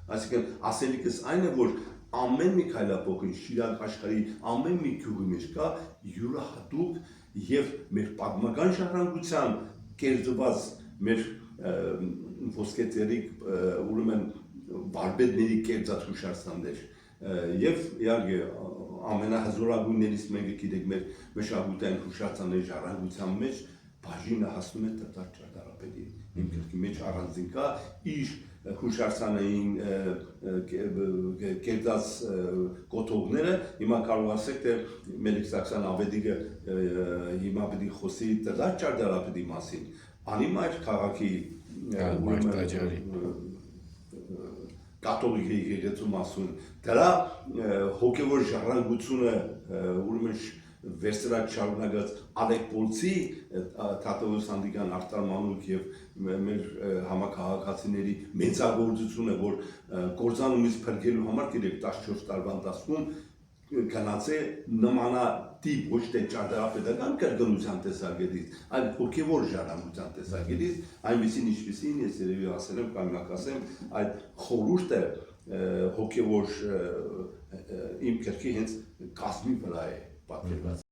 Այսինքն ասելիքս այն է, որ ամեն մի քայլափոխին Շիրակ աշխարհի ամեն մի գյուղի մեջ կա յուրահատուկ եւ մեր պատմական ժառանգության կերտված մեր ոսկեծերի ուրեմն վարպետների կերտած հուշարձաններ եւ իհարկե ամենահզորագույններից մեկը գիտեք մեր մշակութային հուշարձանների ժառանգության մեջ բաժինը հասնում է Տեր Ճարտարապետի իմ գրքի մեջ առանձին կա իր հուշարձանային կերտած կոթողները հիմա կարող ասեք թե Մելիք Սաքսյան Ավետիքը հիմա պետք է խոսի Տեր Ճարտարապետի մասին անիմայր քաղաքի կաթոլիկ եկեղեցու մասում դրա հոգևոր ժառանգությունը ուրեմն վերցրած շարունակած Ալեկ Պոլցի Թադեուս Անդրիան արտարմանուկ եւ մեր համակարգացիների մեծագործությունը որ կորզանումից փրկելու համար գիտեք 14 տարվա ընթացքում գնաց է նմանատիպ ոչ թե ճարտարապետական կրկնության տեսակետից, այլ հոգևոր ժառանգության տեսակետից, այնպիսին ինչպիսին ես երևի ասել եմ կամ ասեմ, այդ խորհուրդը հոգևոր իմ գրքի հենց կազմի վրա է պատկերված։